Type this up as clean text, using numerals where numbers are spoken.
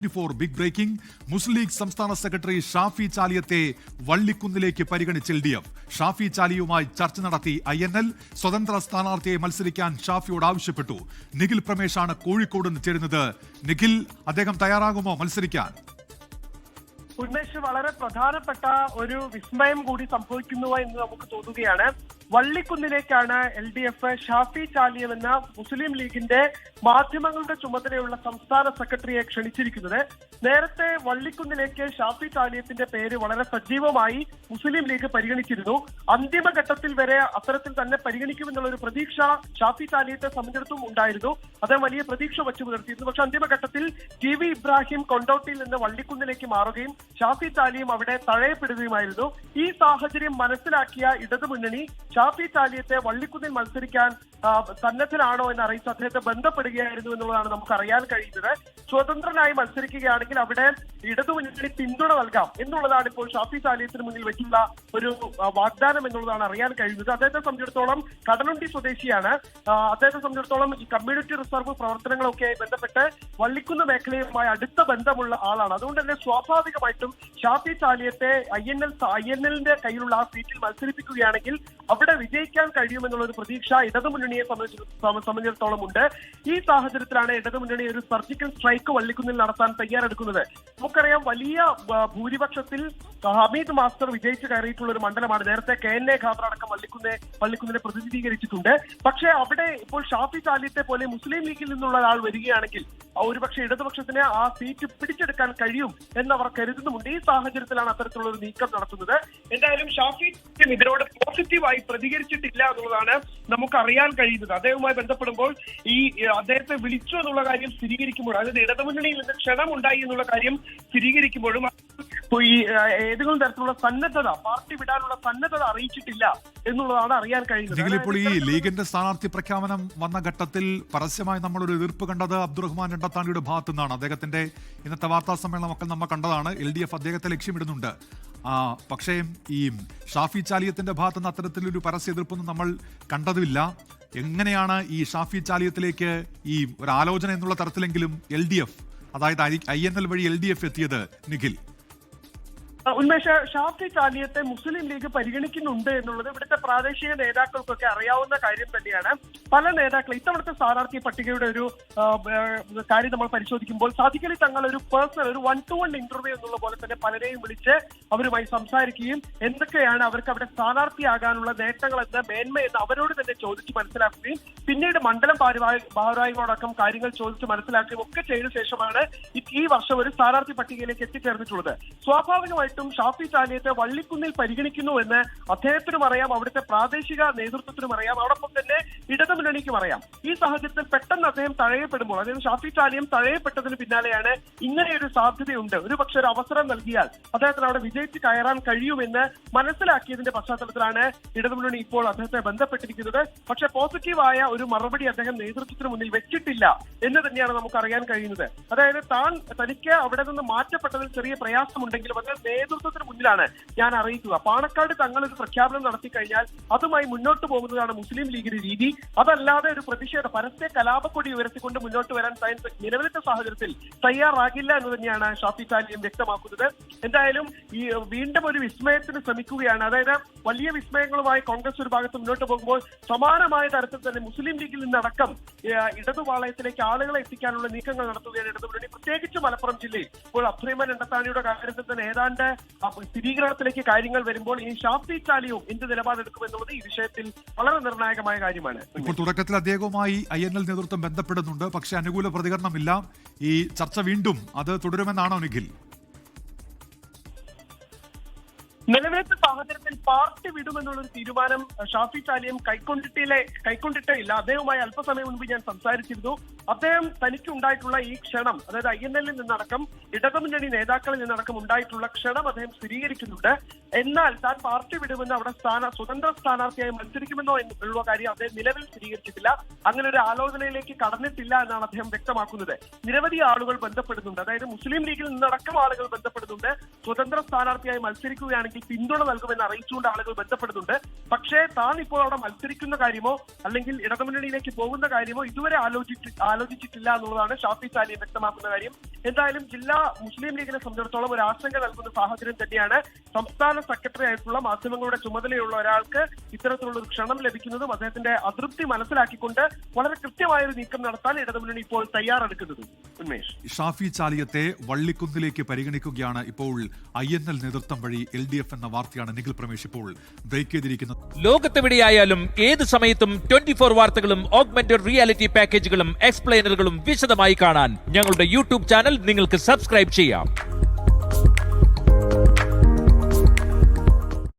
Big breaking. Muslim League സംസ്ഥാന secretary Shafi ചാലിയത്തെ വള്ളിക്കുന്നിലേക്ക് പരിഗണിച്ച് LDF. ഷാഫി ചാലിയുമായി ചർച്ച നടത്തി INL. സ്വതന്ത്ര സ്ഥാനാർത്ഥിയെ മത്സരിക്കാൻ ഷാഫിയോട് ആവശ്യപ്പെട്ടു. നിഖിൽ പ്രമേശാണ് കോഴിക്കോട് നിന്ന് ചേരുന്നത്. നിഖിൽ, അദ്ദേഹം തയ്യാറാകുമോ മത്സരിക്കാൻ? ഉന്മേഷ്, വളരെ പ്രധാനപ്പെട്ട ഒരു വിസ്മയം കൂടി സംഭവിക്കുന്നു എന്ന് നമുക്ക് തോന്നുകയാണ്. വള്ളിക്കുന്നിലേക്കാണ് LDF ഷാഫി ചാലിയം എന്ന മുസ്ലിം ലീഗിന്റെ മാധ്യമങ്ങളുടെ ചുമതലയുള്ള സംസ്ഥാന സെക്രട്ടറിയെ ക്ഷണിച്ചിരിക്കുന്നത്. നേരത്തെ വള്ളിക്കുന്നിലേക്ക് ഷാഫി ചാലിയത്തിന്റെ പേര് വളരെ സജീവമായി മുസ്ലിം ലീഗ് പരിഗണിച്ചിരുന്നു. അന്തിമഘട്ടത്തിൽ വരെ അത്തരത്തിൽ തന്നെ പരിഗണിക്കുമെന്നുള്ള ഒരു പ്രതീക്ഷ ഷാഫി ചാലിയത്തെ സംബന്ധിച്ചിടത്തും ഉണ്ടായിരുന്നു. അദ്ദേഹം വലിയ പ്രതീക്ഷ വച്ചു പുലർത്തിയിരുന്നു. പക്ഷെ അന്തിമഘട്ടത്തിൽ TV ഇബ്രാഹിം കൊണ്ടോട്ടിയിൽ നിന്ന് വള്ളിക്കുന്നിലേക്ക് മാറുകയും ഷാഫി ചാലിയം അവിടെ തഴയപ്പെടുകയുമായിരുന്നു. ഈ സാഹചര്യം മനസ്സിലാക്കിയ ഇടതുമുന്നണി ഷാഫി ചാലിയത്തെ വള്ളിക്കുന്നിൽ മത്സരിക്കാൻ സന്നദ്ധനാണോ എന്ന് അറിയിച്ച് അദ്ദേഹത്തെ ബന്ധപ്പെടുകയായിരുന്നു എന്നുള്ളതാണ് നമുക്ക് അറിയാൻ കഴിയുന്നത്. സ്വതന്ത്രനായി മത്സരിക്കുകയാണെങ്കിൽ അവിടെ ഇടതുമുന്നണി പിന്തുണ നൽകാം എന്നുള്ളതാണ് ഇപ്പോൾ ഷാഫി ചാലിയത്തിന് മുന്നിൽ വെച്ചുള്ള ഒരു വാഗ്ദാനം എന്നുള്ളതാണ് അറിയാൻ കഴിയുന്നത്. അദ്ദേഹത്തെ സംബന്ധിച്ചിടത്തോളം കടലുണ്ടി സ്വദേശിയാണ്. അദ്ദേഹത്തെ സംബന്ധിച്ചിടത്തോളം ഈ കമ്മ്യൂണിറ്റി റിസർവ് പ്രവർത്തനങ്ങളൊക്കെയായി ബന്ധപ്പെട്ട് വള്ളിക്കുന്ന് മേഖലയുമായി അടുത്ത ബന്ധമുള്ള ആളാണ്. അതുകൊണ്ട് തന്നെ സ്വാഭാവികമായിട്ടും ഷാഫി ചാലിയത്തെ INLന്റെ കയ്യിലുള്ള ആ സീറ്റിൽ മത്സരിപ്പിക്കുകയാണെങ്കിൽ അവിടെ വിജയിക്കാൻ കഴിയുമെന്നുള്ള ഒരു പ്രതീക്ഷ ഇടതുമുന്നണിയെ സംബന്ധിച്ചിടത്തോളം ഉണ്ട്. ഈ സാഹചര്യത്തിലാണ് ഇടതുമുന്നണി ഒരു സർജിക്കൽ സ്ട്രൈക്ക് വള്ളിക്കുന്നിൽ നടത്താൻ തയ്യാറെടുക്കുന്നത്. നമുക്കറിയാം, വലിയ ഭൂരിപക്ഷത്തിൽ ഹമീദ് മാസ്റ്റർ വിജയിച്ച് കയറിയിട്ടുള്ള ഒരു മണ്ഡലമാണ്. നേരത്തെ KNA ഖാദർ അടക്കം വള്ളിക്കുന്നിനെ പ്രതിനിധീകരിച്ചിട്ടുണ്ട്. പക്ഷേ അവിടെ ഇപ്പോൾ ഷാഫി ചാലിയത്തെ പോലെ മുസ്ലിം ലീഗിൽ നിന്നുള്ള ഒരാൾ വരികയാണെങ്കിൽ ഒരുപക്ഷെ ഇടതുപക്ഷത്തിന് ആ സീറ്റ് പിടിച്ചെടുക്കാൻ കഴിയും എന്നവർ കരുതുന്നുമുണ്ട്. ഈ സാഹചര്യത്തിലാണ് അത്തരത്തിലുള്ള ഒരു നീക്കം നടത്തുന്നത്. എന്തായാലും ഷാഫി ഇതിനോട് പോസിറ്റീവായി പ്രതികരിച്ചിട്ടില്ല എന്നുള്ളതാണ് നമുക്ക് അറിയാൻ കഴിയുന്നത്. അദ്ദേഹവുമായി ബന്ധപ്പെടുമ്പോൾ അദ്ദേഹത്തെ വിളിച്ചു എന്നുള്ള കാര്യം സ്ഥിരീകരിക്കുമ്പോൾ, അതായത് ഇടതുമുന്നണിയിൽ നിന്ന് ക്ഷണമുണ്ടായി എന്നുള്ള കാര്യം സ്ഥിരീകരിക്കുമ്പോഴും ഈ ഏതെങ്കിലും തരത്തിലുള്ള സന്നദ്ധത, പാർട്ടി വിടാനുള്ള സന്നദ്ധത അറിയിച്ചിട്ടില്ല എന്നുള്ളതാണ് അറിയാൻ കഴിയുന്നത്. ഇപ്പോൾ ഈ ലീഗിന്റെ സ്ഥാനാർത്ഥി പ്രഖ്യാപനം വന്ന ഘട്ടത്തിൽ പരസ്യമായി നമ്മളൊരു എതിർപ്പ് കണ്ടത് അബ്ദുറഹ്മാൻ രണ്ടത്താണിയുടെ ഭാഗത്തു നിന്നാണ്. അദ്ദേഹത്തിന്റെ ഇന്നത്തെ വാർത്താ സമ്മേളനമൊക്കെ നമ്മൾ കണ്ടതാണ്. LDF അദ്ദേഹത്തെ ലക്ഷ്യമിടുന്നുണ്ട്. പക്ഷേ ഈ ഷാഫി ചാലിയത്തിന്റെ ഭാഗത്തുനിന്ന് അത്തരത്തിലൊരു പരസ്യ എതിർപ്പൊന്നും നമ്മൾ കണ്ടതുമില്ല. എങ്ങനെയാണ് ഈ ഷാഫി ചാലിയത്തിലേക്ക് ഈ ഒരു ആലോചന എന്നുള്ള തരത്തിലെങ്കിലും LDF, അതായത് INL വഴി LDF എത്തിയത്? നിഖിൽ, ഉന്മേഷ, ഷാഫി ചാലിയത്തെ മുസ്ലിം ലീഗ് പരിഗണിക്കുന്നുണ്ട് എന്നുള്ളത് ഇവിടുത്തെ പ്രാദേശിക നേതാക്കൾക്കൊക്കെ അറിയാവുന്ന കാര്യം തന്നെയാണ്. പല നേതാക്കൾ ഇത്തവണത്തെ സ്ഥാനാർത്ഥി പട്ടികയുടെ ഒരു കാര്യം നമ്മൾ പരിശോധിക്കുമ്പോൾ സാദിഖലി തങ്ങൾ ഒരു പേഴ്സണൽ, ഒരു 1-to-1 ഇന്റർവ്യൂ എന്നുള്ള പോലെ തന്നെ പലരെയും വിളിച്ച് അവരുമായി സംസാരിക്കുകയും എന്തൊക്കെയാണ് അവർക്ക് അവിടെ സ്ഥാനാർത്ഥിയാകാനുള്ള നേട്ടങ്ങൾ എന്ന്, മേന്മയെന്ന് അവരോട് തന്നെ ചോദിച്ച് മനസ്സിലാക്കുകയും പിന്നീട് മണ്ഡലം ഭാരവാഹികളോടക്കം കാര്യങ്ങൾ ചോദിച്ച് മനസ്സിലാക്കുകയും ഒക്കെ ചെയ്ത ശേഷമാണ് ഈ വർഷം ഒരു സ്ഥാനാർത്ഥി പട്ടികയിലേക്ക് എത്തിച്ചേർന്നിട്ടുള്ളത്. സ്വാഭാവികമായിട്ടും ഷാഫി ചാലിയത്തെ വള്ളിക്കുന്നിൽ പരിഗണിക്കുന്നു എന്ന് അദ്ദേഹത്തിനും അറിയാം, അവിടുത്തെ പ്രാദേശിക നേതൃത്വത്തിനും അറിയാം, അതോടൊപ്പം തന്നെ ഇടതുമുന്നണിക്കും അറിയാം. ഈ സാഹചര്യത്തിൽ പെട്ടെന്ന് അദ്ദേഹം തഴയപ്പെടുമ്പോൾ, അതായത് ഷാഫി ചാലിയം തഴയപ്പെട്ടതിന് പിന്നാലെയാണ് ഇങ്ങനെയൊരു സാധ്യതയുണ്ട്, ഒരു പക്ഷെ ഒരു അവസരം നൽകിയാൽ അദ്ദേഹത്തിന് അവിടെ വിജയിച്ച് കയറാൻ കഴിയുമെന്ന് മനസ്സിലാക്കിയതിന്റെ പശ്ചാത്തലത്തിലാണ് ഇടതുമുന്നണി ഇപ്പോൾ അദ്ദേഹത്തെ ബന്ധപ്പെട്ടിരിക്കുന്നത്. പക്ഷെ പോസിറ്റീവായ ഒരു മറുപടി അദ്ദേഹം നേതൃത്വത്തിന് മുന്നിൽ വെച്ചിട്ടില്ല എന്ന് തന്നെയാണ് നമുക്ക് അറിയാൻ കഴിയുന്നത്. അതായത് തനിക്ക് അവിടെ നിന്ന് മാറ്റപ്പെട്ടതിൽ ചെറിയ പ്രയാസമുണ്ടെങ്കിലും അത് നേതൃത്വത്തിന് മുന്നിലാണ് ഞാൻ അറിയിക്കുക. പാണക്കാട് തങ്ങൾ ഒരു പ്രഖ്യാപനം നടത്തി കഴിഞ്ഞാൽ അതുമായി മുന്നോട്ട് പോകുന്നതാണ് മുസ്ലിം ലീഗിന്റെ രീതി. അതല്ലാതെ ഒരു പരസ്യ കലാപക്കൊടി ഉയർത്തിക്കൊണ്ട് മുന്നോട്ട് വരാൻ നിലവിലത്തെ സാഹചര്യത്തിൽ തയ്യാറാകില്ല എന്ന് തന്നെയാണ് ഷാഫി ചാലിയം വ്യക്തമാക്കുന്നത്. എന്തായാലും ഈ വീണ്ടും ഒരു വിസ്മയത്തിന് ശ്രമിക്കുകയാണ്. അതായത് വലിയ വിസ്മയങ്ങളുമായി കോൺഗ്രസ് ഒരു ഭാഗത്ത് മുന്നോട്ട് പോകുമ്പോൾ സമാനമായ തരത്തിൽ തന്നെ മുസ്ലിം ലീഗിൽ നിന്നടക്കം ഇടതുപാളയത്തിലേക്ക് ആളുകളെ എത്തിക്കാനുള്ള നീക്കങ്ങൾ നടത്തുകയാണ് ഇടതുമുന്നണി. പ്രത്യേകിച്ച് മലപ്പുറം ജില്ലയിൽ ഇപ്പോൾ അബ്ദുറഹ്മാൻ രണ്ടത്താണിയുടെ കാര്യത്തിൽ തന്നെ ഏതാണ്ട് സ്ഥിരീകരണത്തിലേക്ക് കാര്യങ്ങൾ വരുമ്പോൾ ഈ ഷാഫി ചാലിയവും എന്ത് നിലപാടെടുക്കുമെന്നുള്ളത് ഈ വിഷയത്തിൽ വളരെ നിർണായകമായ കാര്യമാണ്. ഇപ്പോൾ തുടക്കത്തിൽ അദ്ദേഹവുമായി INL നേതൃത്വം ബന്ധപ്പെടുന്നുണ്ട്, പക്ഷെ അനുകൂല പ്രതികരണമില്ല. ഈ ചർച്ച വീണ്ടും അത് തുടരുമെന്നാണോ നിഖിൽ? നിലവിലത്തെ സാഹചര്യത്തിൽ പാർട്ടി വിടുമെന്നുള്ളൊരു തീരുമാനം ഷാഫി ചാലിയം കൈക്കൊണ്ടിട്ടേ ഇല്ല. അദ്ദേഹവുമായി അല്പസമയം മുൻപ് ഞാൻ സംസാരിച്ചിരുന്നു. അദ്ദേഹം തനിക്കുണ്ടായിട്ടുള്ള ഈ ക്ഷണം, അതായത് INLൽ നിന്നടക്കം ഇടതുമുന്നണി നേതാക്കളിൽ നിന്നടക്കം ഉണ്ടായിട്ടുള്ള ക്ഷണം അദ്ദേഹം സ്ഥിരീകരിക്കുന്നുണ്ട്. എന്നാൽ താൻ പാർട്ടി വിടുമെന്ന് അവിടെ സ്വതന്ത്ര സ്ഥാനാർത്ഥിയായി മത്സരിക്കുമെന്നോ എന്നുള്ള കാര്യം അദ്ദേഹം നിലവിൽ സ്ഥിരീകരിച്ചിട്ടില്ല. അങ്ങനെ ഒരു ആലോചനയിലേക്ക് കടന്നിട്ടില്ല എന്നാണ് അദ്ദേഹം വ്യക്തമാക്കുന്നത്. നിരവധി ആളുകൾ ബന്ധപ്പെടുന്നുണ്ട്, അതായത് മുസ്ലിം ലീഗിൽ നിന്നടക്കം ആളുകൾ ബന്ധപ്പെടുന്നുണ്ട്. സ്വതന്ത്ര സ്ഥാനാർത്ഥിയായി മത്സരിക്കുകയാണെങ്കിൽ പിന്തുണ നൽകുമെന്ന് അറിയിച്ചുകൊണ്ട് ആളുകൾ ബന്ധപ്പെടുന്നുണ്ട്. പക്ഷേ താൻ ഇപ്പോൾ അവിടെ മത്സരിക്കുന്ന കാര്യമോ അല്ലെങ്കിൽ ഇടതുമുന്നണിയിലേക്ക് പോകുന്ന കാര്യമോ ഇതുവരെ ആലോചിച്ചിട്ടില്ല എന്നുള്ളതാണ് ഷാഫി ചാലിയെ വ്യക്തമാക്കുന്ന കാര്യം. എന്തായാലും ജില്ലാ മുസ്ലിം ലീഗിനെ സംബന്ധിച്ചിടത്തോളം ഒരു ആശങ്ക നൽകുന്ന സാഹചര്യം തന്നെയാണ്. സംസ്ഥാന സെക്രട്ടറി ആയിട്ടുള്ള മാധ്യമങ്ങളുടെ ചുമതലയുള്ള ഒരാൾക്ക് ഇത്തരത്തിലുള്ള ഒരു ക്ഷണം ലഭിക്കുന്നതും അദ്ദേഹത്തിന്റെ അതൃപ്തി മനസ്സിലാക്കിക്കൊണ്ട് വളരെ കൃത്യമായ ഒരു നീക്കം നടത്താൻ ഇടതുമുന്നണി ഇപ്പോൾ തയ്യാറെടുക്കുന്നതും. ഉന്മേഷ്, ഷാഫി ചാലിയത്തെ വള്ളിക്കുന്നിലേക്ക് പരിഗണിക്കുകയാണ് ഇപ്പോൾ INL നേതൃത്വം വഴി LDF എന്ന വാർത്തയാണ് നിഖിൽ പ്രമേഷ് ഇപ്പോൾ ബ്രേക്ക് ചെയ്തിരിക്കുന്നത്. ലോകത്തെവിടെയായാലും ഏത് സമയത്തും 24 വാർത്തകളും ഓഗ്മെന്റഡ് റിയാലിറ്റി പാക്കേജുകളും എക്സ്പ്ലെയിനറുകളും വിശദമായി കാണാൻ ഞങ്ങളുടെ യൂട്യൂബ് ചാനൽ നിങ്ങൾക്ക് സബ്സ്ക്രൈബ് ചെയ്യാം.